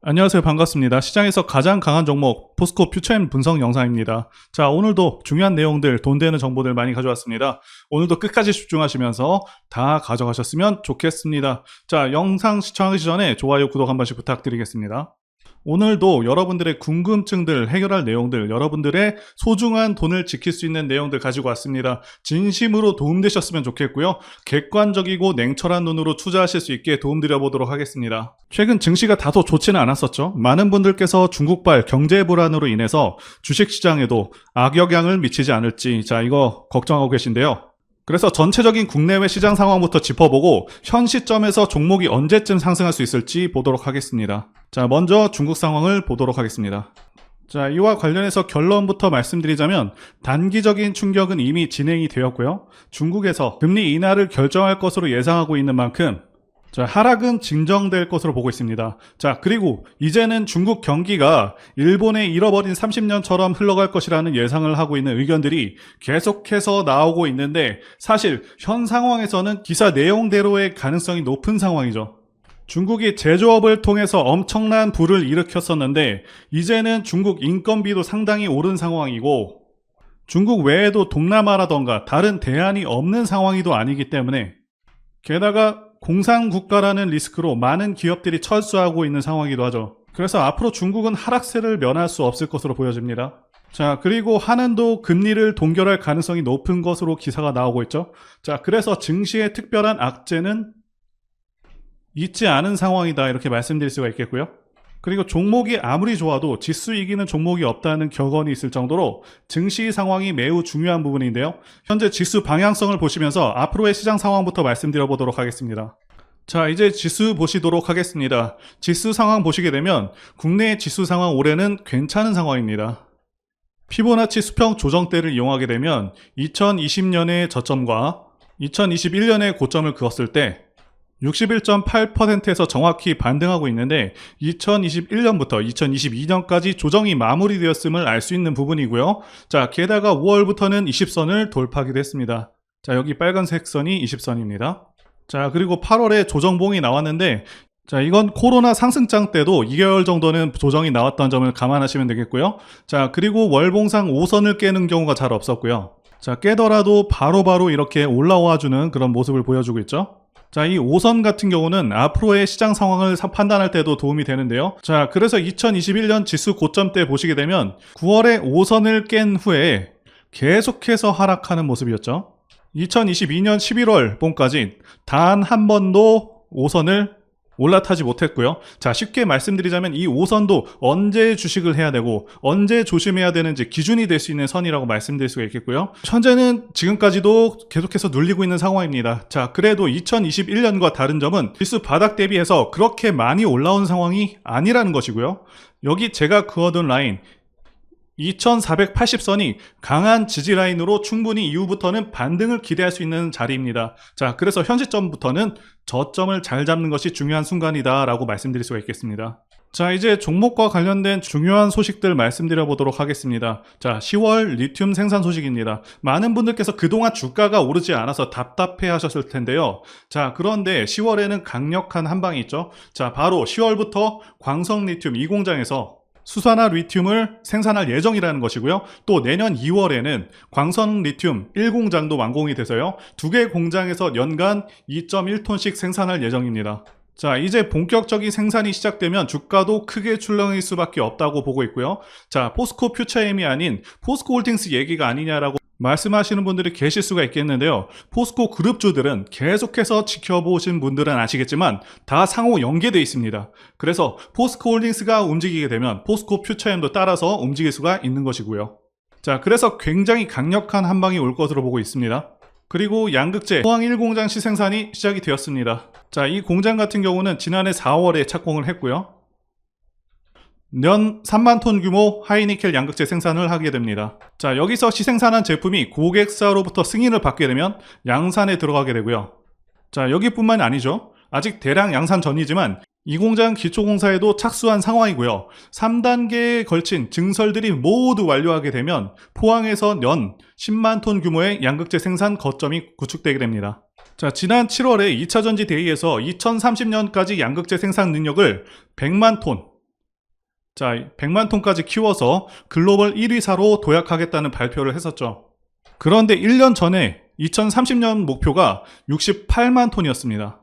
안녕하세요. 반갑습니다. 시장에서 가장 강한 종목 포스코 퓨처엠 분석 영상입니다. 자, 오늘도 중요한 내용들, 돈 되는 정보들 많이 가져왔습니다. 오늘도 끝까지 집중하시면서 다 가져가셨으면 좋겠습니다. 자, 영상 시청하기 전에 좋아요, 구독 한 번씩 부탁드리겠습니다. 오늘도 여러분들의 궁금증들 해결할 내용들, 여러분들의 소중한 돈을 지킬 수 있는 내용들 가지고 왔습니다. 진심으로 도움되셨으면 좋겠고요. 객관적이고 냉철한 눈으로 투자하실 수 있게 도움드려 보도록 하겠습니다. 최근 증시가 다소 좋지는 않았었죠. 많은 분들께서 중국발 경제 불안으로 인해서 주식시장에도 악영향을 미치지 않을지, 자, 이거 걱정하고 계신데요. 그래서 전체적인 국내외 시장 상황부터 짚어보고 현 시점에서 종목이 언제쯤 상승할 수 있을지 보도록 하겠습니다. 자, 먼저 중국 상황을 보도록 하겠습니다. 자, 이와 관련해서 결론부터 말씀드리자면 단기적인 충격은 이미 진행이 되었고요. 중국에서 금리 인하를 결정할 것으로 예상하고 있는 만큼 자, 하락은 진정될 것으로 보고 있습니다. 자, 그리고 이제는 중국 경기가 일본의 잃어버린 30년처럼 흘러갈 것이라는 예상을 하고 있는 의견들이 계속해서 나오고 있는데 사실 현 상황에서는 기사 내용대로의 가능성이 높은 상황이죠. 중국이 제조업을 통해서 엄청난 부를 일으켰었는데 이제는 중국 인건비도 상당히 오른 상황이고 중국 외에도 동남아라던가 다른 대안이 없는 상황이도 아니기 때문에 게다가 공산국가라는 리스크로 많은 기업들이 철수하고 있는 상황이기도 하죠. 그래서 앞으로 중국은 하락세를 면할 수 없을 것으로 보여집니다. 자, 그리고 한은도 금리를 동결할 가능성이 높은 것으로 기사가 나오고 있죠. 자, 그래서 증시의 특별한 악재는 있지 않은 상황이다, 이렇게 말씀드릴 수가 있겠고요. 그리고 종목이 아무리 좋아도 지수 이기는 종목이 없다는 격언이 있을 정도로 증시 상황이 매우 중요한 부분인데요. 현재 지수 방향성을 보시면서 앞으로의 시장 상황부터 말씀드려 보도록 하겠습니다. 자, 이제 지수 보시도록 하겠습니다. 지수 상황 보시게 되면 국내 지수 상황 올해는 괜찮은 상황입니다. 피보나치 수평 조정대를 이용하게 되면 2020년의 저점과 2021년의 고점을 그었을 때 61.8%에서 정확히 반등하고 있는데 2021년부터 2022년까지 조정이 마무리되었음을 알 수 있는 부분이고요. 자, 게다가 5월부터는 20선을 돌파하기도 했습니다. 자, 여기 빨간색 선이 20선입니다. 자, 그리고 8월에 조정봉이 나왔는데 자, 이건 코로나 상승장 때도 2개월 정도는 조정이 나왔던 점을 감안하시면 되겠고요. 자, 그리고 월봉상 5선을 깨는 경우가 잘 없었고요. 자, 깨더라도 바로바로 이렇게 올라와주는 그런 모습을 보여주고 있죠. 자, 이 5선 같은 경우는 앞으로의 시장 상황을 판단할 때도 도움이 되는데요. 자, 그래서 2021년 지수 고점 때 보시게 되면 9월에 5선을 깬 후에 계속해서 하락하는 모습이었죠. 2022년 11월 봄까지 단 한 번도 5선을 올라타지 못했고요. 자, 쉽게 말씀드리자면 이 5선도 언제 주식을 해야 되고 언제 조심해야 되는지 기준이 될 수 있는 선이라고 말씀드릴 수가 있겠고요. 현재는 지금까지도 계속해서 눌리고 있는 상황입니다. 자, 그래도 2021년과 다른 점은 지수 바닥 대비해서 그렇게 많이 올라온 상황이 아니라는 것이고요. 여기 제가 그어둔 라인 2480선이 강한 지지 라인으로 충분히 이후부터는 반등을 기대할 수 있는 자리입니다. 자, 그래서 현 시점부터는 저점을 잘 잡는 것이 중요한 순간이다 라고 말씀드릴 수가 있겠습니다. 자, 이제 종목과 관련된 중요한 소식들 말씀드려 보도록 하겠습니다. 자, 10월 리튬 생산 소식입니다. 많은 분들께서 그동안 주가가 오르지 않아서 답답해 하셨을 텐데요. 자, 그런데 10월에는 강력한 한방이 있죠. 자, 바로 10월부터 광성 리튬 2공장에서 수산화 리튬을 생산할 예정이라는 것이고요. 또 내년 2월에는 광선 리튬 1공장도 완공이 돼서요. 두 개 공장에서 연간 2.1톤씩 생산할 예정입니다. 자, 이제 본격적인 생산이 시작되면 주가도 크게 출렁일 수밖에 없다고 보고 있고요. 자, 포스코 퓨처엠이 아닌 포스코 홀딩스 얘기가 아니냐라고 말씀하시는 분들이 계실 수가 있겠는데요. 포스코 그룹주들은 계속해서 지켜보신 분들은 아시겠지만 다 상호 연계되어 있습니다. 그래서 포스코 홀딩스가 움직이게 되면 포스코 퓨처엠도 따라서 움직일 수가 있는 것이고요. 자, 그래서 굉장히 강력한 한방이 올 것으로 보고 있습니다. 그리고 양극재 포항 1공장 시생산이 시작이 되었습니다. 자, 이 공장 같은 경우는 지난해 4월에 착공을 했고요. 년 3만 톤 규모 하이니켈 양극재 생산을 하게 됩니다. 자, 여기서 시생산한 제품이 고객사로부터 승인을 받게 되면 양산에 들어가게 되고요. 자, 여기뿐만이 아니죠. 아직 대량 양산 전이지만 이 공장 기초공사에도 착수한 상황이고요. 3단계에 걸친 증설들이 모두 완료하게 되면 포항에서 연 10만 톤 규모의 양극재 생산 거점이 구축되게 됩니다. 자, 지난 7월에 2차 전지 대회에서 2030년까지 양극재 생산 능력을 100만 톤, 자, 100만 톤까지 키워서 글로벌 1위사로 도약하겠다는 발표를 했었죠. 그런데 1년 전에 2030년 목표가 68만 톤이었습니다.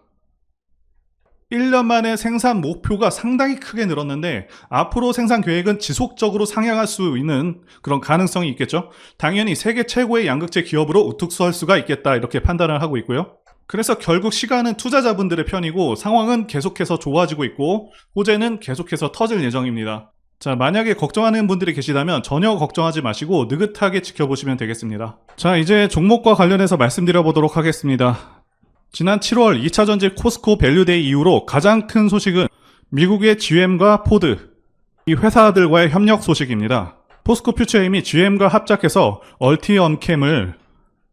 1년 만에 생산 목표가 상당히 크게 늘었는데 앞으로 생산 계획은 지속적으로 상향할 수 있는 그런 가능성이 있겠죠. 당연히 세계 최고의 양극재 기업으로 우뚝서할 수가 있겠다 이렇게 판단을 하고 있고요. 그래서 결국 시간은 투자자분들의 편이고 상황은 계속해서 좋아지고 있고 호재는 계속해서 터질 예정입니다. 자, 만약에 걱정하는 분들이 계시다면 전혀 걱정하지 마시고 느긋하게 지켜보시면 되겠습니다. 자, 이제 종목과 관련해서 말씀드려 보도록 하겠습니다. 지난 7월 2차 전지 코스코 밸류데이 이후로 가장 큰 소식은 미국의 GM과 포드, 이 회사들과의 협력 소식입니다. 포스코 퓨처엠이 GM과 합작해서 얼티엄캠을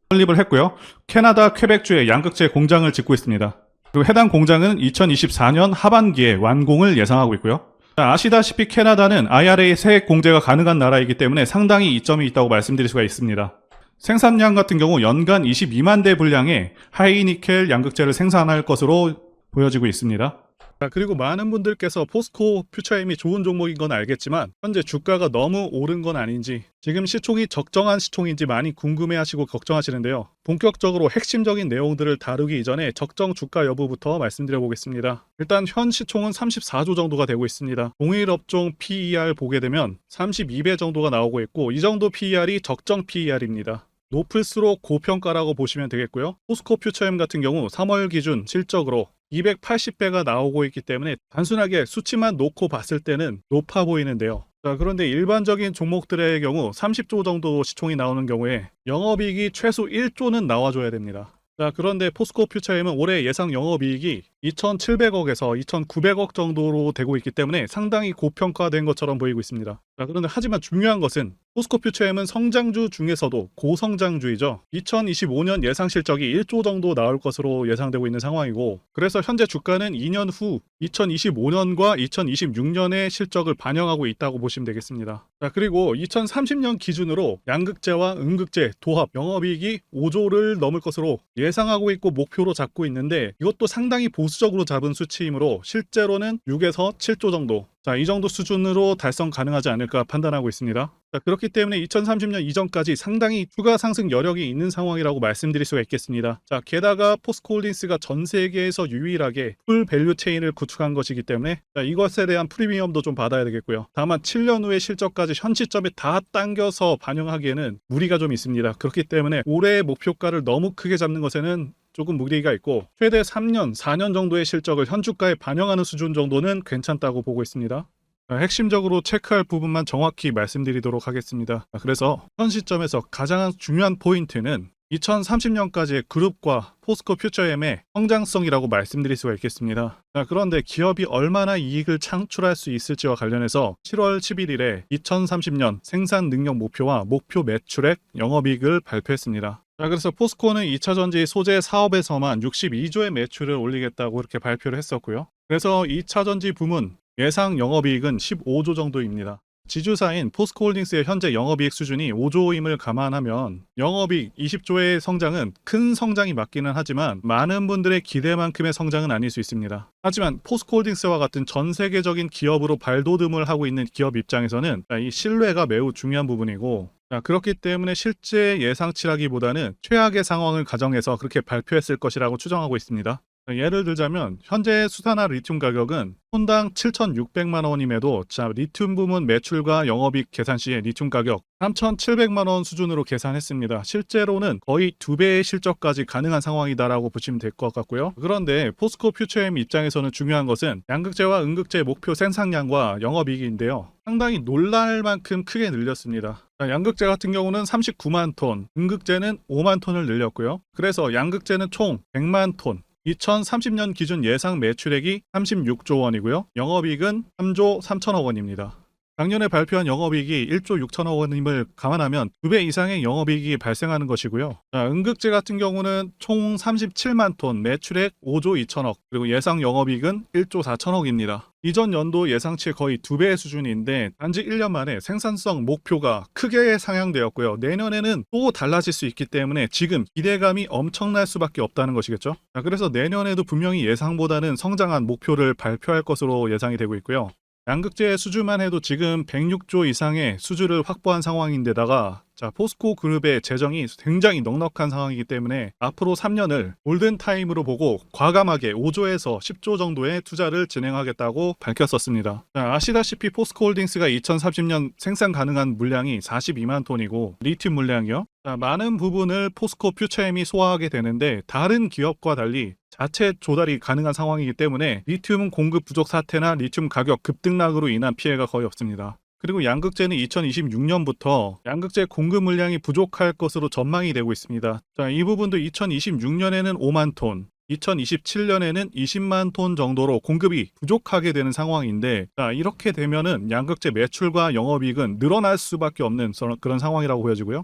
설립을 했고요. 캐나다 퀘벡주에 양극재 공장을 짓고 있습니다. 그리고 해당 공장은 2024년 하반기에 완공을 예상하고 있고요. 아시다시피 캐나다는 IRA 세액 공제가 가능한 나라이기 때문에 상당히 이점이 있다고 말씀드릴 수가 있습니다. 생산량 같은 경우 연간 22만 대 분량의 하이니켈 양극재를 생산할 것으로 보여지고 있습니다. 자, 그리고 많은 분들께서 포스코 퓨처엠이 좋은 종목인 건 알겠지만 현재 주가가 너무 오른 건 아닌지 지금 시총이 적정한 시총인지 많이 궁금해하시고 걱정하시는데요. 본격적으로 핵심적인 내용들을 다루기 이전에 적정 주가 여부부터 말씀드려 보겠습니다. 일단 현 시총은 34조 정도가 되고 있습니다. 동일 업종 PER 보게 되면 32배 정도가 나오고 있고 이 정도 PER이 적정 PER입니다. 높을수록 고평가라고 보시면 되겠고요. 포스코 퓨처엠 같은 경우 3월 기준 실적으로 280배가 나오고 있기 때문에 단순하게 수치만 놓고 봤을 때는 높아 보이는데요. 자, 그런데 일반적인 종목들의 경우 30조 정도 시총이 나오는 경우에 영업이익이 최소 1조는 나와줘야 됩니다. 자, 그런데 포스코 퓨처엠은 올해 예상 영업이익이 2,700억에서 2,900억 정도로 되고 있기 때문에 상당히 고평가된 것처럼 보이고 있습니다. 자, 그런데 하지만 중요한 것은 포스코 퓨처엠은 성장주 중에서도 고성장주이죠. 2025년 예상 실적이 1조 정도 나올 것으로 예상되고 있는 상황이고 그래서 현재 주가는 2년 후 2025년과 2026년의 실적을 반영하고 있다고 보시면 되겠습니다. 자, 그리고 2030년 기준으로 양극재와 음극재 도합 영업이익이 5조를 넘을 것으로 예상하고 있고 목표로 잡고 있는데 이것도 상당히 보수적으로 잡은 수치이므로 실제로는 6에서 7조 정도 자, 이 정도 수준으로 달성 가능하지 않을까 판단하고 있습니다. 자, 그렇기 때문에 2030년 이전까지 상당히 추가 상승 여력이 있는 상황이라고 말씀드릴 수가 있겠습니다. 자, 게다가 포스코홀딩스가 전 세계에서 유일하게 풀 밸류 체인을 구축한 것이기 때문에 자, 이것에 대한 프리미엄도 좀 받아야 되겠고요. 다만 7년 후의 실적까지 현 시점에 다 당겨서 반영하기에는 무리가 좀 있습니다. 그렇기 때문에 올해의 목표가를 너무 크게 잡는 것에는 조금 무리가 있고 최대 3년, 4년 정도의 실적을 현 주가에 반영하는 수준 정도는 괜찮다고 보고 있습니다. 핵심적으로 체크할 부분만 정확히 말씀드리도록 하겠습니다. 그래서 현 시점에서 가장 중요한 포인트는 2030년까지의 그룹과 포스코 퓨처엠의 성장성이라고 말씀드릴 수가 있겠습니다. 그런데 기업이 얼마나 이익을 창출할 수 있을지와 관련해서 7월 11일에 2030년 생산 능력 목표와 목표 매출액, 영업이익을 발표했습니다. 자, 그래서 포스코는 2차 전지 소재 사업에서만 62조의 매출을 올리겠다고 이렇게 발표를 했었고요. 그래서 2차 전지 부문 예상 영업이익은 15조 정도입니다. 지주사인 포스코홀딩스의 현재 영업이익 수준이 5조임을 감안하면 영업이익 20조의 성장은 큰 성장이 맞기는 하지만 많은 분들의 기대만큼의 성장은 아닐 수 있습니다. 하지만 포스코홀딩스와 같은 전 세계적인 기업으로 발돋움을 하고 있는 기업 입장에서는 이 신뢰가 매우 중요한 부분이고 자, 그렇기 때문에 실제 예상치라기보다는 최악의 상황을 가정해서 그렇게 발표했을 것이라고 추정하고 있습니다. 예를 들자면 현재 수산화 리튬 가격은 톤당 7,600만 원임에도 자, 리튬 부문 매출과 영업이익 계산 시에 리튬 가격 3,700만 원 수준으로 계산했습니다. 실제로는 거의 2배의 실적까지 가능한 상황이다라고 보시면 될 것 같고요. 그런데 포스코 퓨처엠 입장에서는 중요한 것은 양극재와 음극재 목표 생산량과 영업이익인데요. 상당히 놀랄 만큼 크게 늘렸습니다. 양극재 같은 경우는 39만 톤, 음극재는 5만 톤을 늘렸고요. 그래서 양극재는 총 100만 톤, 2030년 기준 예상 매출액이 36조 원이고요. 영업이익은 3조 3천억 원입니다. 작년에 발표한 영업이익이 1조 6천억 원임을 감안하면 2배 이상의 영업이익이 발생하는 것이고요. 자, 음극재 같은 경우는 총 37만 톤, 매출액 5조 2천억, 그리고 예상 영업이익은 1조 4천억입니다. 이전 연도 예상치의 거의 2배의 수준인데 단지 1년 만에 생산성 목표가 크게 상향되었고요. 내년에는 또 달라질 수 있기 때문에 지금 기대감이 엄청날 수밖에 없다는 것이겠죠. 자, 그래서 내년에도 분명히 예상보다는 성장한 목표를 발표할 것으로 예상이 되고 있고요. 양극재 수주만 해도 지금 106조 이상의 수주를 확보한 상황인데다가 자, 포스코 그룹의 재정이 굉장히 넉넉한 상황이기 때문에 앞으로 3년을 골든타임으로 보고 과감하게 5조에서 10조 정도의 투자를 진행하겠다고 밝혔었습니다. 자, 아시다시피 포스코홀딩스가 2030년 생산 가능한 물량이 42만 톤이고 리튬 물량이요. 자, 많은 부분을 포스코 퓨처엠이 소화하게 되는데 다른 기업과 달리 자체 조달이 가능한 상황이기 때문에 리튬 공급 부족 사태나 리튬 가격 급등락으로 인한 피해가 거의 없습니다. 그리고 양극재는 2026년부터 양극재 공급 물량이 부족할 것으로 전망이 되고 있습니다. 자, 이 부분도 2026년에는 5만 톤, 2027년에는 20만 톤 정도로 공급이 부족하게 되는 상황인데, 자, 이렇게 되면은 양극재 매출과 영업이익은 늘어날 수밖에 없는 그런 상황이라고 보여지고요.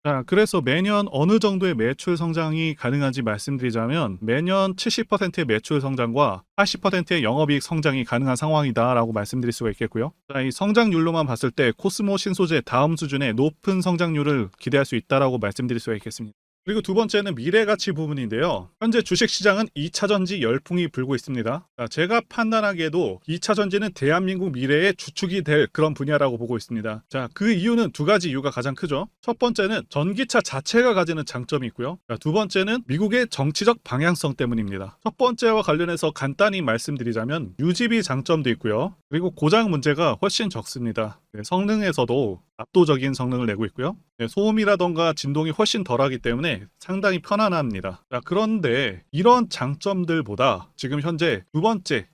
자, 그래서 매년 어느 정도의 매출 성장이 가능한지 말씀드리자면 매년 70%의 매출 성장과 80%의 영업이익 성장이 가능한 상황이다라고 말씀드릴 수가 있겠고요. 자, 이 성장률로만 봤을 때 코스모 신소재 다음 수준의 높은 성장률을 기대할 수 있다라고 말씀드릴 수가 있겠습니다. 그리고 두 번째는 미래가치 부분인데요. 현재 주식시장은 2차전지 열풍이 불고 있습니다. 자, 제가 판단하기에도 2차전지는 대한민국 미래의 주축이 될 그런 분야라고 보고 있습니다. 자, 그 이유는 두 가지 이유가 가장 크죠. 첫 번째는 전기차 자체가 가지는 장점이 있고요. 자, 두 번째는 미국의 정치적 방향성 때문입니다. 첫 번째와 관련해서 간단히 말씀드리자면 유지비 장점도 있고요. 그리고 고장 문제가 훨씬 적습니다. 성능에서도 압도적인 성능을 내고 있고요. 소음이라던가 진동이 훨씬 덜하기 때문에 상당히 편안합니다. 자, 그런데 이런 장점들보다 지금 현재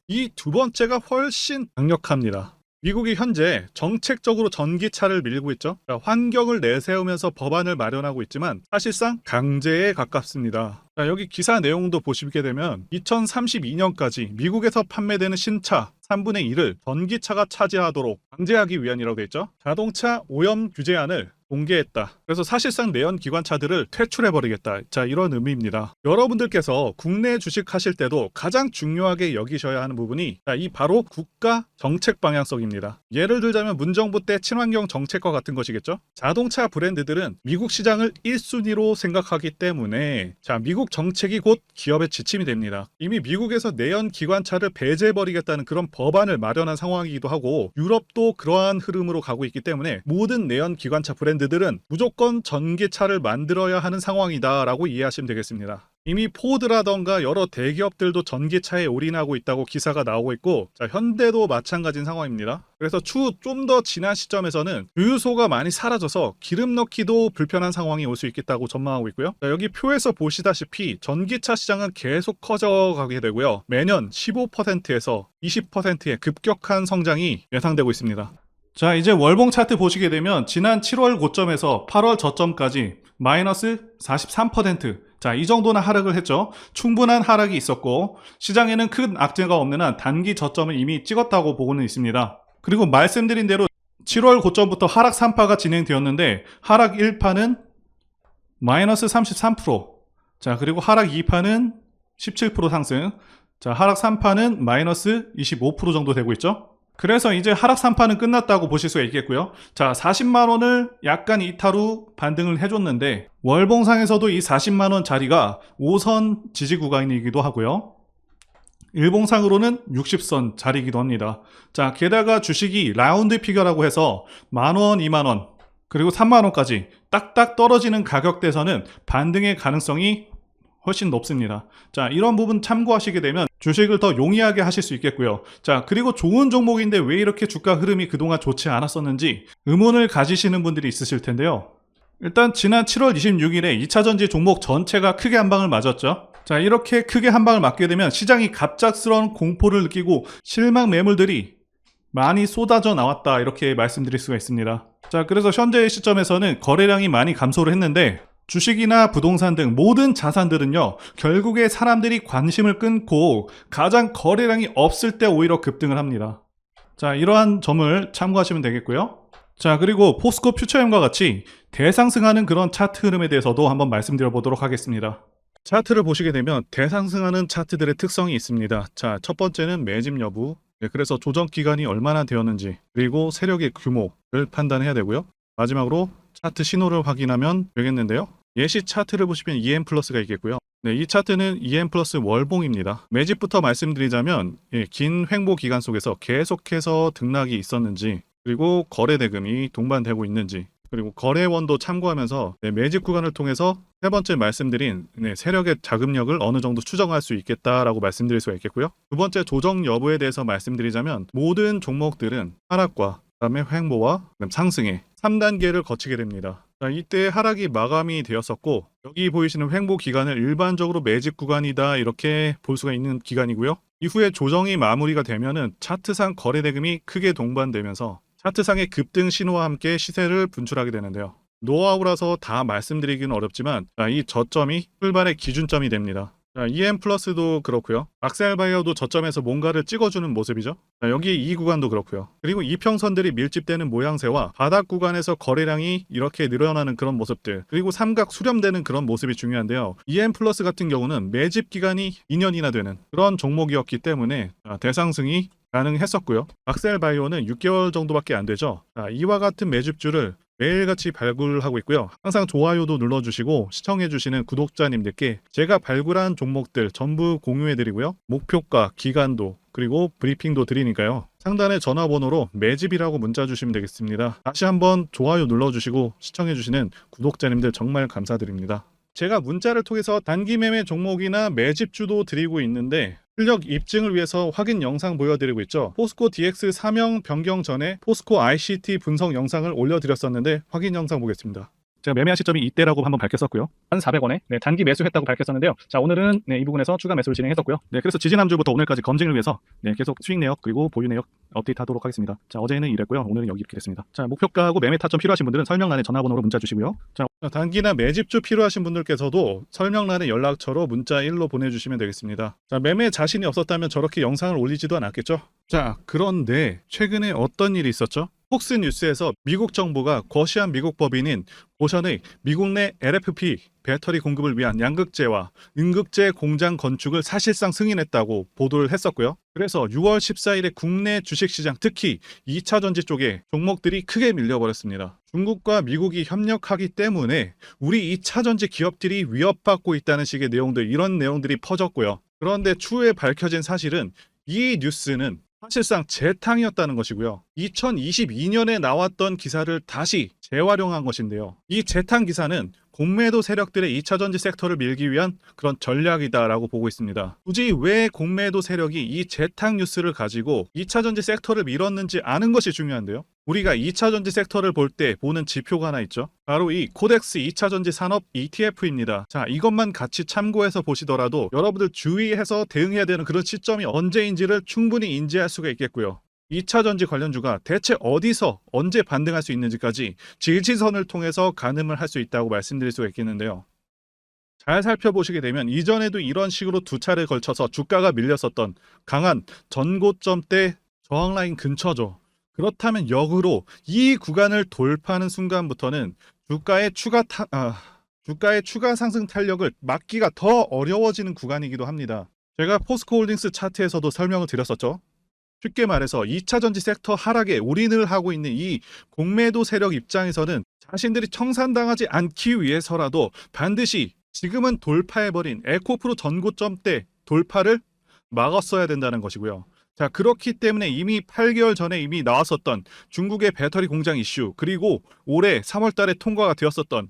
이 두 번째가 훨씬 강력합니다. 미국이 현재 정책적으로 전기차를 밀고 있죠. 자, 환경을 내세우면서 법안을 마련하고 있지만 사실상 강제에 가깝습니다. 자, 여기 기사 내용도 보시게 되면 2032년까지 미국에서 판매되는 신차 3분의 1을 전기차가 차지하도록 강제하기 위한이라고 되어 있죠. 자동차 오염 규제안을 공개했다. 그래서 사실상 내연 기관차들을 퇴출해버리겠다. 자, 이런 의미입니다. 여러분들께서 국내 주식하실 때도 가장 중요하게 여기셔야 하는 부분이 이 바로 국가 정책 방향성입니다. 예를 들자면 문정부 때 친환경 정책과 같은 것이겠죠. 자동차 브랜드들은 미국 시장을 1순위로 생각하기 때문에 자, 미국 정책이 곧 기업의 지침이 됩니다. 이미 미국에서 내연 기관차를 배제해버리겠다는 그런 법안을 마련한 상황이기도 하고 유럽도 그러한 흐름으로 가고 있기 때문에 모든 내연 기관차 브랜드들은 무조건 전기차를 만들어야 하는 상황이다라고 이해하시면 되겠습니다. 이미 포드라던가 여러 대기업들도 전기차에 올인하고 있다고 기사가 나오고 있고 자, 현대도 마찬가지인 상황입니다. 그래서 추후 좀 더 지난 시점에서는 주유소가 많이 사라져서 기름 넣기도 불편한 상황이 올 수 있겠다고 전망하고 있고요. 자, 여기 표에서 보시다시피 전기차 시장은 계속 커져가게 되고요. 매년 15%에서 20%의 급격한 성장이 예상되고 있습니다. 자, 이제 월봉 차트 보시게 되면 지난 7월 고점에서 8월 저점까지 마이너스 43%. 자, 이 정도는 하락을 했죠. 충분한 하락이 있었고 시장에는 큰 악재가 없는 한 단기 저점을 이미 찍었다고 보고는 있습니다. 그리고 말씀드린 대로 7월 고점부터 하락 3파가 진행되었는데 하락 1파는 마이너스 33%. 자, 그리고 하락 2파는 17% 상승. 자, 하락 3파는 마이너스 25% 정도 되고 있죠. 그래서 이제 하락 3파는 끝났다고 보실 수가 있겠고요. 자, 40만원을 약간 이탈 후 반등을 해줬는데 월봉상에서도 이 40만원 자리가 5선 지지 구간이기도 하고요. 일봉상으로는 60선 자리이기도 합니다. 자, 게다가 주식이 라운드 피겨라고 해서 만원, 2만원, 그리고 3만원까지 딱딱 떨어지는 가격대에서는 반등의 가능성이 훨씬 높습니다. 자, 이런 부분 참고하시게 되면 주식을 더 용이하게 하실 수 있겠고요. 자, 그리고 좋은 종목인데 왜 이렇게 주가 흐름이 그동안 좋지 않았었는지 의문을 가지시는 분들이 있으실 텐데요. 일단 지난 7월 26일에 2차전지 종목 전체가 크게 한 방을 맞았죠. 자, 이렇게 크게 한 방을 맞게 되면 시장이 갑작스러운 공포를 느끼고 실망 매물들이 많이 쏟아져 나왔다, 이렇게 말씀드릴 수가 있습니다. 자, 그래서 현재의 시점에서는 거래량이 많이 감소를 했는데 주식이나 부동산 등 모든 자산들은요, 결국에 사람들이 관심을 끊고 가장 거래량이 없을 때 오히려 급등을 합니다. 자, 이러한 점을 참고하시면 되겠고요. 자, 그리고 포스코 퓨처엠과 같이 대상승하는 그런 차트 흐름에 대해서도 한번 말씀드려 보도록 하겠습니다. 차트를 보시게 되면 대상승하는 차트들의 특성이 있습니다. 자, 첫 번째는 매집 여부, 그래서 조정 기간이 얼마나 되었는지, 그리고 세력의 규모를 판단해야 되고요. 마지막으로 차트 신호를 확인하면 되겠는데요. 예시 차트를 보시면 EM 플러스가 있겠고요. 네, 이 차트는 EM 플러스 월봉입니다. 매집부터 말씀드리자면 긴 횡보 기간 속에서 계속해서 등락이 있었는지, 그리고 거래 대금이 동반되고 있는지, 그리고 거래원도 참고하면서 매집 구간을 통해서 세 번째 말씀드린 세력의 자금력을 어느 정도 추정할 수 있겠다라고 말씀드릴 수가 있겠고요. 두 번째 조정 여부에 대해서 말씀드리자면 모든 종목들은 하락과 그다음에 횡보와 그다음 상승의 3단계를 거치게 됩니다. 자, 이때 하락이 마감이 되었었고 여기 보이시는 횡보 기간을 일반적으로 매집 구간이다 이렇게 볼 수가 있는 기간이고요. 이후에 조정이 마무리가 되면은 차트상 거래 대금이 크게 동반되면서 차트상의 급등 신호와 함께 시세를 분출하게 되는데요. 노하우라서 다 말씀드리기는 어렵지만 이 저점이 출발의 기준점이 됩니다. EM 플러스도 그렇고요. 악셀바이어도 저점에서 뭔가를 찍어주는 모습이죠. 여기 이 구간도 그렇고요. 그리고 이평선들이 밀집되는 모양새와 바닥 구간에서 거래량이 이렇게 늘어나는 그런 모습들, 그리고 삼각 수렴되는 그런 모습이 중요한데요. EM 플러스 같은 경우는 매집 기간이 2년이나 되는 그런 종목이었기 때문에 대상승이 가능했었고요. 악셀바이오는 6개월 정도밖에 안 되죠. 이와 같은 매집주를 매일같이 발굴하고 있고요. 항상 좋아요도 눌러주시고 시청해주시는 구독자님들께 제가 발굴한 종목들 전부 공유해드리고요. 목표가, 기간도, 그리고 브리핑도 드리니까요. 상단의 전화번호로 매집이라고 문자 주시면 되겠습니다. 다시 한번 좋아요 눌러주시고 시청해주시는 구독자님들 정말 감사드립니다. 제가 문자를 통해서 단기 매매 종목이나 매집주도 드리고 있는데 실력 입증을 위해서 확인 영상 보여드리고 있죠. 포스코 DX 사명 변경 전에 포스코 ICT 분석 영상을 올려드렸었는데 확인 영상 보겠습니다. 제가 매매한 시점이 이때라고 한번 밝혔었고요. 1,400원에 단기 매수했다고 밝혔었는데요. 자, 오늘은 이 부분에서 추가 매수를 진행했었고요. 그래서 지지난주부터 오늘까지 검증을 위해서 계속 수익 내역 그리고 보유 내역 업데이트하도록 하겠습니다. 자, 어제는 이랬고요. 오늘은 여기 이렇게 됐습니다. 자, 목표가하고 매매 타점 필요하신 분들은 설명란에 전화번호로 문자 주시고요. 자, 단기나 매집주 필요하신 분들께서도 설명란에 연락처로 문자 1로 보내주시면 되겠습니다. 자, 매매 자신이 없었다면 저렇게 영상을 올리지도 않았겠죠? 자, 그런데 최근에 어떤 일이 있었죠? 폭스뉴스에서 미국 정부가 거시한 미국 법인인 고션의 미국 내 LFP 배터리 공급을 위한 양극재와 음극재 공장 건축을 사실상 승인했다고 보도를 했었고요. 그래서 6월 14일에 국내 주식시장 특히 2차전지 쪽에 종목들이 크게 밀려버렸습니다. 중국과 미국이 협력하기 때문에 우리 2차전지 기업들이 위협받고 있다는 식의 내용들, 이런 내용들이 퍼졌고요. 그런데 추후에 밝혀진 사실은 이 뉴스는 사실상 재탕이었다는 것이고요. 2022년에 나왔던 기사를 다시 재활용한 것인데요. 이 재탕 기사는 공매도 세력들의 2차전지 섹터를 밀기 위한 그런 전략이다라고 보고 있습니다. 굳이 왜 공매도 세력이 이 재탕 뉴스를 가지고 2차전지 섹터를 밀었는지 아는 것이 중요한데요. 우리가 2차전지 섹터를 볼 때 보는 지표가 하나 있죠. 바로 이 코덱스 2차전지 산업 ETF입니다. 자, 이것만 같이 참고해서 보시더라도 여러분들 주의해서 대응해야 되는 그런 시점이 언제인지를 충분히 인지할 수가 있겠고요. 2차전지 관련주가 대체 어디서 언제 반등할 수 있는지까지 지지선을 통해서 가늠을 할 수 있다고 말씀드릴 수가 있겠는데요. 잘 살펴보시게 되면 이전에도 이런 식으로 두 차례 걸쳐서 주가가 밀렸었던 강한 전고점대 저항라인 근처죠. 그렇다면 역으로 이 구간을 돌파하는 순간부터는 주가의 추가 상승 탄력을 막기가 더 어려워지는 구간이기도 합니다. 제가 포스코홀딩스 차트에서도 설명을 드렸었죠. 쉽게 말해서 2차전지 섹터 하락에 올인을 하고 있는 이 공매도 세력 입장에서는 자신들이 청산당하지 않기 위해서라도 반드시 지금은 돌파해버린 에코프로 전고점대 돌파를 막았어야 된다는 것이고요. 자, 그렇기 때문에 이미 8개월 전에 이미 나왔었던 중국의 배터리 공장 이슈, 그리고 올해 3월 달에 통과가 되었었던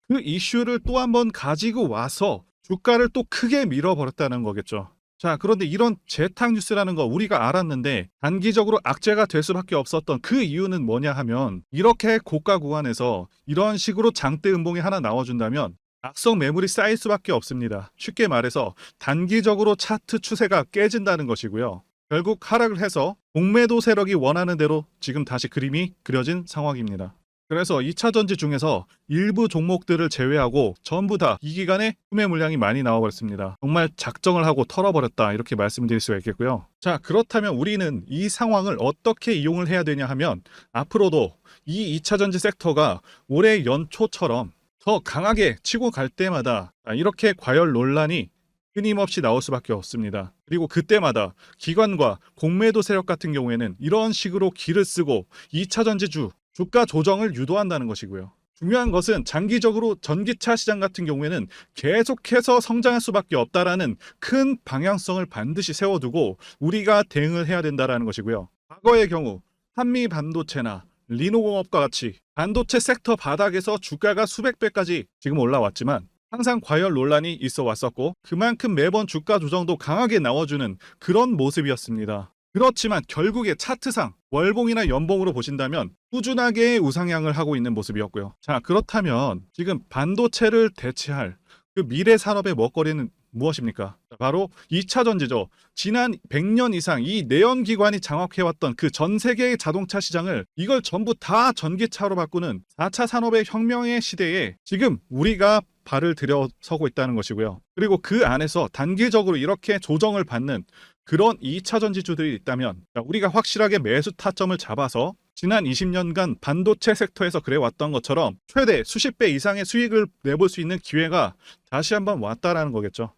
그 이슈를 또 한 번 가지고 와서 주가를 또 크게 밀어버렸다는 거겠죠. 자, 그런데 이런 재탕 뉴스라는 거 우리가 알았는데 단기적으로 악재가 될 수밖에 없었던 그 이유는 뭐냐 하면, 이렇게 고가 구간에서 이런 식으로 장대 음봉이 하나 나와준다면 악성 매물이 쌓일 수밖에 없습니다. 쉽게 말해서 단기적으로 차트 추세가 깨진다는 것이고요. 결국 하락을 해서 공매도 세력이 원하는 대로 지금 다시 그림이 그려진 상황입니다. 그래서 2차전지 중에서 일부 종목들을 제외하고 전부 다 이 기간에 구매 물량이 많이 나와버렸습니다. 정말 작정을 하고 털어버렸다, 이렇게 말씀드릴 수가 있겠고요. 자, 그렇다면 우리는 이 상황을 어떻게 이용을 해야 되냐 하면, 앞으로도 이 2차전지 섹터가 올해 연초처럼 더 강하게 치고 갈 때마다 이렇게 과열 논란이 끊임없이 나올 수밖에 없습니다. 그리고 그때마다 기관과 공매도 세력 같은 경우에는 이런 식으로 기를 쓰고 2차전지주 주가 조정을 유도한다는 것이고요. 중요한 것은 장기적으로 전기차 시장 같은 경우에는 계속해서 성장할 수밖에 없다라는 큰 방향성을 반드시 세워두고 우리가 대응을 해야 된다라는 것이고요. 과거의 경우 한미 반도체나 리노공업과 같이 반도체 섹터 바닥에서 주가가 수백 배까지 지금 올라왔지만 항상 과열 논란이 있어 왔었고 그만큼 매번 주가 조정도 강하게 나와주는 그런 모습이었습니다. 그렇지만 결국에 차트상 월봉이나 연봉으로 보신다면 꾸준하게 우상향을 하고 있는 모습이었고요. 자, 그렇다면 지금 반도체를 대체할 그 미래 산업의 먹거리는 무엇입니까? 바로 2차 전지죠. 지난 100년 이상 이 내연기관이 장악해왔던 그 전 세계의 자동차 시장을 이걸 전부 다 전기차로 바꾸는 4차 산업의 혁명의 시대에 지금 우리가 발을 들여서고 있다는 것이고요. 그리고 그 안에서 단기적으로 이렇게 조정을 받는 그런 2차 전지주들이 있다면 우리가 확실하게 매수 타점을 잡아서 지난 20년간 반도체 섹터에서 그래왔던 것처럼 최대 수십 배 이상의 수익을 내볼 수 있는 기회가 다시 한번 왔다라는 거겠죠.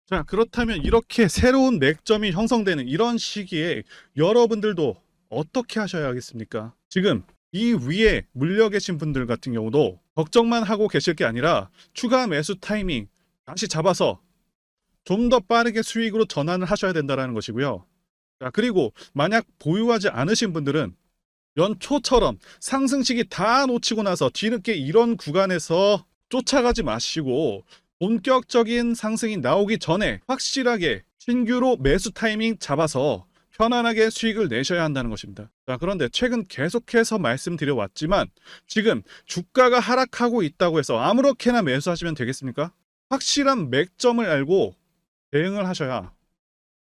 자, 그렇다면 이렇게 새로운 맥점이 형성되는 이런 시기에 여러분들도 어떻게 하셔야 하겠습니까? 지금 이 위에 물려 계신 분들 같은 경우도 걱정만 하고 계실 게 아니라 추가 매수 타이밍 다시 잡아서 좀 더 빠르게 수익으로 전환을 하셔야 된다는 것이고요. 자, 그리고 만약 보유하지 않으신 분들은 연초처럼 상승시기 다 놓치고 나서 뒤늦게 이런 구간에서 쫓아가지 마시고 본격적인 상승이 나오기 전에 확실하게 신규로 매수 타이밍 잡아서 편안하게 수익을 내셔야 한다는 것입니다. 자, 그런데 최근 계속해서 말씀드려왔지만 지금 주가가 하락하고 있다고 해서 아무렇게나 매수하시면 되겠습니까? 확실한 맥점을 알고 대응을 하셔야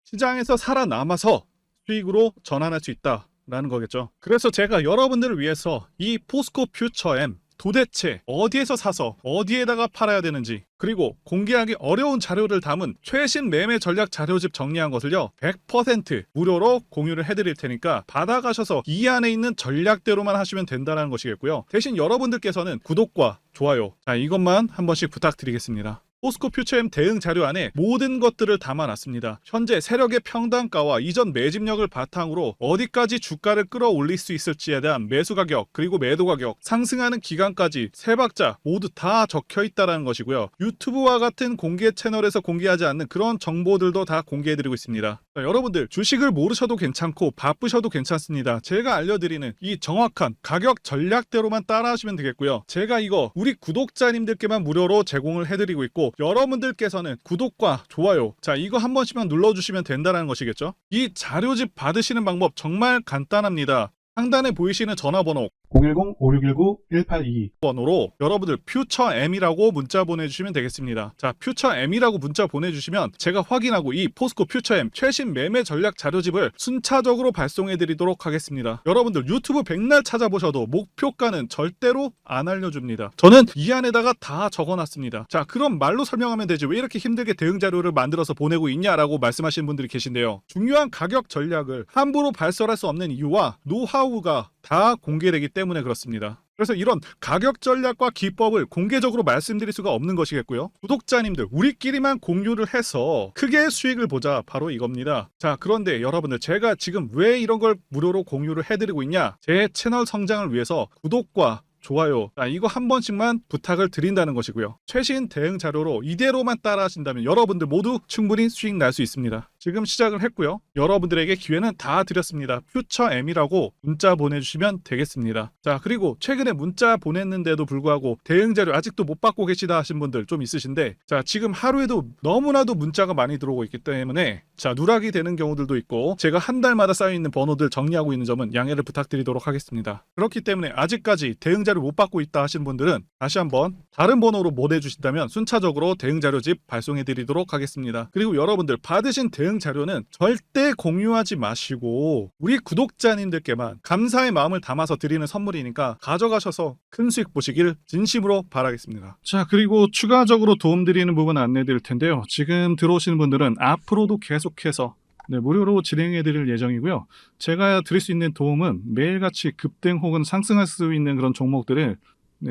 시장에서 살아남아서 수익으로 전환할 수 있다라는 거겠죠. 그래서 제가 여러분들을 위해서 이 포스코 퓨처엠 도대체 어디에서 사서 어디에다가 팔아야 되는지 그리고 공개하기 어려운 자료를 담은 최신 매매 전략 자료집 정리한 것을요 100% 무료로 공유를 해드릴 테니까 받아가셔서 이 안에 있는 전략대로만 하시면 된다는 것이겠고요. 대신 여러분들께서는 구독과 좋아요 이것만 한 번씩 부탁드리겠습니다. 포스코 퓨처엠 대응 자료 안에 모든 것들을 담아놨습니다. 현재 세력의 평단가와 이전 매집력을 바탕으로 어디까지 주가를 끌어올릴 수 있을지에 대한 매수 가격 그리고 매도 가격 상승하는 기간까지 세 박자 모두 다 적혀 있다는 것이고요. 유튜브와 같은 공개 채널에서 공개하지 않는 그런 정보들도 다 공개해드리고 있습니다. 자, 여러분들 주식을 모르셔도 괜찮고 바쁘셔도 괜찮습니다. 제가 알려드리는 이 정확한 가격 전략대로만 따라하시면 되겠고요. 제가 이거 우리 구독자님들께만 무료로 제공을 해드리고 있고 여러분들께서는 구독과 좋아요 이거 한 번씩만 눌러주시면 된다는 것이겠죠. 이 자료집 받으시는 방법 정말 간단합니다. 상단에 보이시는 전화번호 010-5619-1822 번호로 여러분들 퓨처엠이라고 문자 보내주시면 되겠습니다. 자, 퓨처엠이라고 문자 보내주시면 제가 확인하고 이 포스코 퓨처엠 최신 매매 전략 자료집을 순차적으로 발송해드리도록 하겠습니다. 여러분들 유튜브 백날 찾아보셔도 목표가는 절대로 안 알려줍니다. 저는 이 안에다가 다 적어놨습니다. 자, 그럼 말로 설명하면 되지 왜 이렇게 힘들게 대응 자료를 만들어서 보내고 있냐라고 말씀하시는 분들이 계신데요. 중요한 가격 전략을 함부로 발설할 수 없는 이유와 노하우가 다 공개되기 때문에 그렇습니다. 그래서 이런 가격 전략과 기법을 공개적으로 말씀드릴 수가 없는 것이겠고요. 구독자님들 우리끼리만 공유를 해서 크게 수익을 보자 바로 이겁니다. 자, 그런데 여러분들 제가 지금 왜 이런 걸 무료로 공유를 해드리고 있냐? 제 채널 성장을 위해서 구독과 좋아요 이거 한 번씩만 부탁을 드린다는 것이고요. 최신 대응 자료로 이대로만 따라 하신다면 여러분들 모두 충분히 수익 날 수 있습니다. 지금 시작을 했고요. 여러분들에게 기회는 다 드렸습니다. 퓨처엠이라고 문자 보내주시면 되겠습니다. 자, 그리고 최근에 문자 보냈는데도 불구하고 대응 자료 아직도 못 받고 계시다 하신 분들 좀 있으신데 자, 지금 하루에도 너무나도 문자가 많이 들어오고 있기 때문에 자, 누락이 되는 경우들도 있고 제가 한 달마다 쌓여있는 번호들 정리하고 있는 점은 양해를 부탁드리도록 하겠습니다. 그렇기 때문에 아직까지 대응 자료 못 받고 있다 하신 분들은 다시 한번 다른 번호로 보내주신다면 순차적으로 대응 자료집 발송해 드리도록 하겠습니다. 그리고 여러분들 받으신 대응 자료는 절대 공유하지 마시고 우리 구독자님들께만 감사의 마음을 담아서 드리는 선물이니까 가져가셔서 큰 수익 보시길 진심으로 바라겠습니다. 자, 그리고 추가적으로 도움드리는 부분 안내 드릴 텐데요. 지금 들어오시는 분들은 앞으로도 계속해서 무료로 진행해 드릴 예정이고요. 제가 드릴 수 있는 도움은 매일같이 급등 혹은 상승할 수 있는 그런 종목들을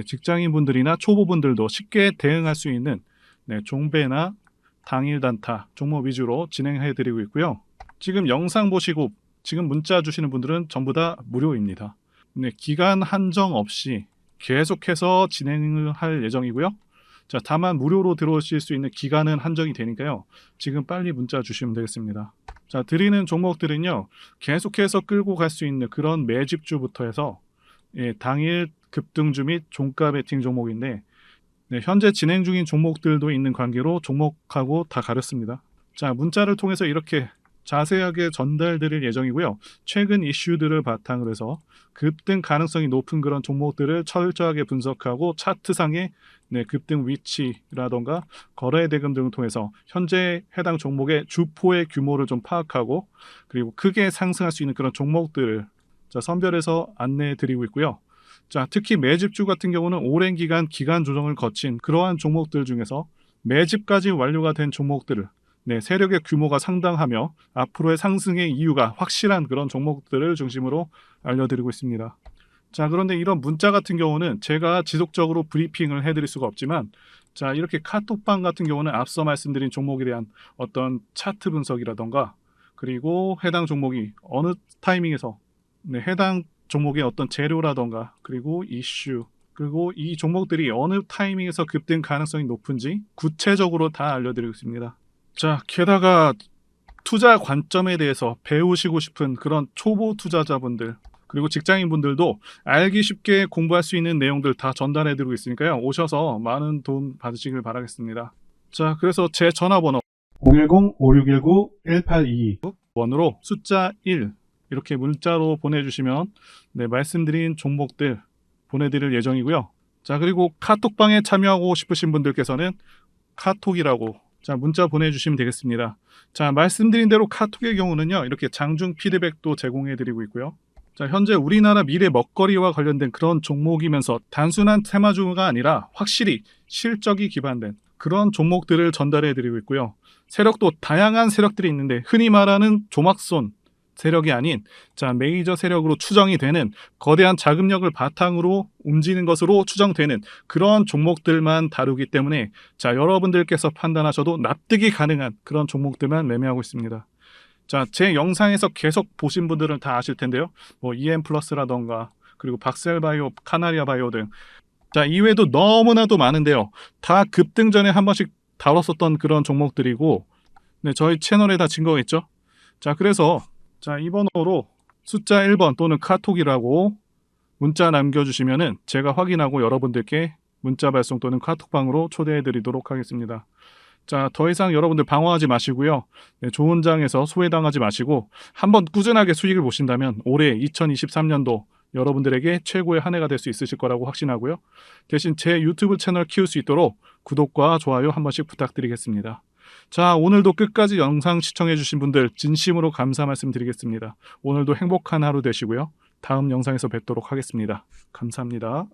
직장인분들이나 초보분들도 쉽게 대응할 수 있는 종배나 당일 단타 종목 위주로 진행해 드리고 있고요. 지금 영상 보시고 지금 문자 주시는 분들은 전부 다 무료입니다. 기간 한정 없이 계속해서 진행을 할 예정이고요. 자, 다만 무료로 들어오실 수 있는 기간은 한정이 되니까요. 지금 빨리 문자 주시면 되겠습니다. 자, 드리는 종목들은요. 계속해서 끌고 갈 수 있는 그런 매집주부터 해서 당일 급등주 및 종가 베팅 종목인데 현재 진행 중인 종목들도 있는 관계로 종목하고 다 가렸습니다. 자, 문자를 통해서 이렇게 자세하게 전달드릴 예정이고요. 최근 이슈들을 바탕으로 해서 급등 가능성이 높은 그런 종목들을 철저하게 분석하고 차트상의 급등 위치라던가 거래 대금 등을 통해서 현재 해당 종목의 주포의 규모를 좀 파악하고 그리고 크게 상승할 수 있는 그런 종목들을 선별해서 안내해 드리고 있고요. 자, 특히 매집주 같은 경우는 오랜 기간 조정을 거친 그러한 종목들 중에서 매집까지 완료가 된 종목들을 세력의 규모가 상당하며 앞으로의 상승의 이유가 확실한 그런 종목들을 중심으로 알려드리고 있습니다. 자, 그런데 이런 문자 같은 경우는 제가 지속적으로 브리핑을 해드릴 수가 없지만 자, 이렇게 카톡방 같은 경우는 앞서 말씀드린 종목에 대한 어떤 차트 분석이라던가 그리고 해당 종목이 어느 타이밍에서 해당 종목의 어떤 재료라던가 그리고 이슈 그리고 이 종목들이 어느 타이밍에서 급등 가능성이 높은지 구체적으로 다 알려드리고 있습니다. 자, 게다가 투자 관점에 대해서 배우시고 싶은 그런 초보 투자자분들 그리고 직장인분들도 알기 쉽게 공부할 수 있는 내용들 다 전달해드리고 있으니까요. 오셔서 많은 도움 받으시길 바라겠습니다. 자, 그래서 제 전화번호 010-5619-1822번으로 숫자 1 이렇게 문자로 보내주시면 말씀드린 종목들 보내드릴 예정이고요. 자, 그리고 카톡방에 참여하고 싶으신 분들께서는 카톡이라고 문자 보내주시면 되겠습니다. 자, 말씀드린 대로 카톡의 경우는요. 이렇게 장중 피드백도 제공해드리고 있고요. 자, 현재 우리나라 미래 먹거리와 관련된 그런 종목이면서 단순한 테마주가 아니라 확실히 실적이 기반된 그런 종목들을 전달해드리고 있고요. 세력도 다양한 세력들이 있는데 흔히 말하는 조막손 세력이 아닌 메이저 세력으로 추정이 되는 거대한 자금력을 바탕으로 움직이는 것으로 추정되는 그런 종목들만 다루기 때문에 여러분들께서 판단하셔도 납득이 가능한 그런 종목들만 매매하고 있습니다. 자, 제 영상에서 계속 보신 분들은 다 아실 텐데요. EM플러스라던가 그리고 박셀바이오, 카나리아바이오 등 이외에도 너무나도 많은데요. 다 급등 전에 한 번씩 다뤘었던 그런 종목들이고 저희 채널에 다 증거가 있죠. 자, 그래서 이 번호로 숫자 1번 또는 카톡이라고 문자 남겨주시면은 제가 확인하고 여러분들께 문자 발송 또는 카톡방으로 초대해 드리도록 하겠습니다. 자, 더 이상 여러분들 방황하지 마시고요. 좋은 장에서 소외당하지 마시고 한번 꾸준하게 수익을 보신다면 올해 2023년도 여러분들에게 최고의 한 해가 될 수 있으실 거라고 확신하고요. 대신 제 유튜브 채널 키울 수 있도록 구독과 좋아요 한 번씩 부탁드리겠습니다. 자, 오늘도 끝까지 영상 시청해주신 분들 진심으로 감사 말씀드리겠습니다. 오늘도 행복한 하루 되시고요. 다음 영상에서 뵙도록 하겠습니다. 감사합니다.